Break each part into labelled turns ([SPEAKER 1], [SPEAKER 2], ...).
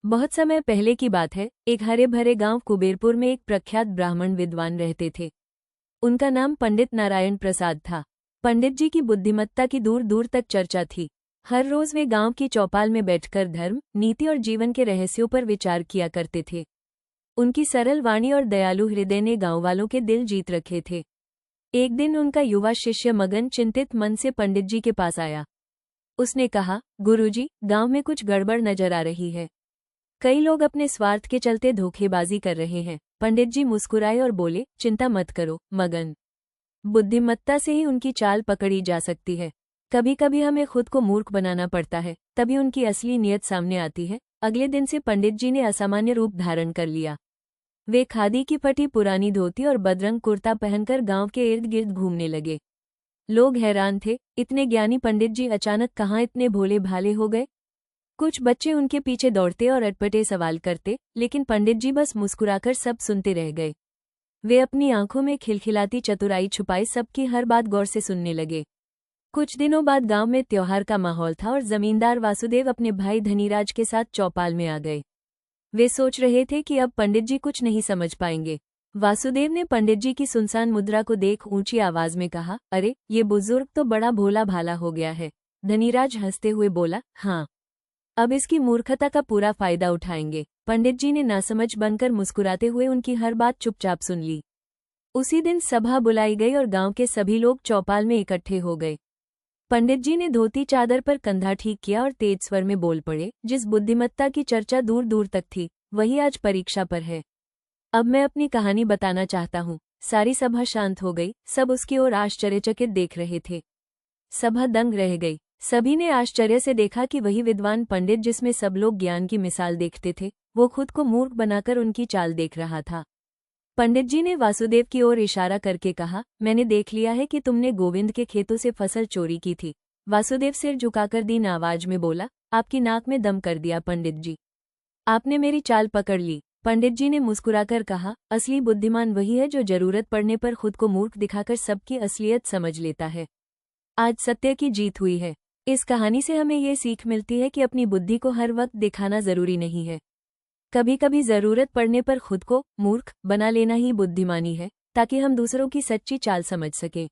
[SPEAKER 1] बहुत समय पहले की बात है। एक हरे भरे गांव कुबेरपुर में एक प्रख्यात ब्राह्मण विद्वान रहते थे। उनका नाम पंडित नारायण प्रसाद था। पंडित जी की बुद्धिमत्ता की दूर दूर तक चर्चा थी। हर रोज वे गांव की चौपाल में बैठकर धर्म, नीति और जीवन के रहस्यों पर विचार किया करते थे। उनकी सरल वाणी और दयालु हृदय ने गांव वालों के दिल जीत रखे थे। एक दिन उनका युवा शिष्य मगन चिंतित मन से पंडित जी के पास आया। उसने कहा, गुरुजी, गांव में कुछ गड़बड़ नजर आ रही है। कई लोग अपने स्वार्थ के चलते धोखेबाजी कर रहे हैं। पंडित जी मुस्कुराए और बोले, चिंता मत करो मगन, बुद्धिमत्ता से ही उनकी चाल पकड़ी जा सकती है। कभी कभी हमें खुद को मूर्ख बनाना पड़ता है, तभी उनकी असली नीयत सामने आती है। अगले दिन से पंडित जी ने असामान्य रूप धारण कर लिया। वे खादी की फटी पुरानी धोती और बदरंग कुर्ता पहनकर गांव के इर्द गिर्द घूमने लगे। लोग हैरान थे, इतने ज्ञानी पंडित जी अचानक कहाँ इतने भोले भाले हो गए। कुछ बच्चे उनके पीछे दौड़ते और अटपटे सवाल करते, लेकिन पंडित जी बस मुस्कुराकर सब सुनते रह गए। वे अपनी आंखों में खिलखिलाती चतुराई छुपाए सबकी हर बात गौर से सुनने लगे। कुछ दिनों बाद गांव में त्योहार का माहौल था और जमींदार वासुदेव अपने भाई धनीराज के साथ चौपाल में आ गए। वे सोच रहे थे कि अब पंडित जी कुछ नहीं समझ पाएंगे। वासुदेव ने पंडित जी की सुनसान मुद्रा को देख ऊंची आवाज में कहा, अरे, ये बुजुर्ग तो बड़ा भोला भाला हो गया है। धनीराज हंसते हुए बोला, हाँ, अब इसकी मूर्खता का पूरा फायदा उठाएंगे। पंडित जी ने नासमझ बनकर मुस्कुराते हुए उनकी हर बात चुपचाप सुन ली। उसी दिन सभा बुलाई गई और गांव के सभी लोग चौपाल में इकट्ठे हो गए। पंडित जी ने धोती चादर पर कंधा ठीक किया और तेज स्वर में बोल पड़े, जिस बुद्धिमत्ता की चर्चा दूर दूर तक थी, वही आज परीक्षा पर है। अब मैं अपनी कहानी बताना चाहता हूँ। सारी सभा शांत हो गई। सब उसकी ओर आश्चर्यचकित देख रहे थे। सभा दंग रह गई। सभी ने आश्चर्य से देखा कि वही विद्वान पंडित जिसमें सब लोग ज्ञान की मिसाल देखते थे, वो खुद को मूर्ख बनाकर उनकी चाल देख रहा था। पंडित जी ने वासुदेव की ओर इशारा करके कहा, मैंने देख लिया है कि तुमने गोविंद के खेतों से फसल चोरी की थी। वासुदेव सिर झुकाकर दीन आवाज में बोला, आपकी नाक में दम कर दिया पंडित जी, आपने मेरी चाल पकड़ ली। पंडित जी ने मुस्कुराकर कहा, असली बुद्धिमान वही है जो जरूरत पड़ने पर खुद को मूर्ख दिखाकर सबकी असलियत समझ लेता है। आज सत्य की जीत हुई है। इस कहानी से हमें ये सीख मिलती है कि अपनी बुद्धि को हर वक्त दिखाना जरूरी नहीं है। कभी कभी जरूरत पड़ने पर खुद को मूर्ख बना लेना ही बुद्धिमानी है, ताकि हम दूसरों की सच्ची चाल समझ सकें।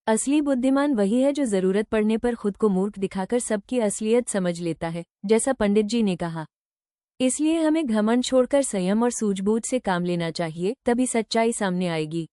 [SPEAKER 1] असली बुद्धिमान वही है जो जरूरत पड़ने पर खुद को मूर्ख दिखाकर सबकी असलियत समझ लेता है, जैसा पंडित जी ने कहा। इसलिए हमें घमंड छोड़कर संयम और सूझबूझ से काम लेना चाहिए, तभी सच्चाई सामने आएगी।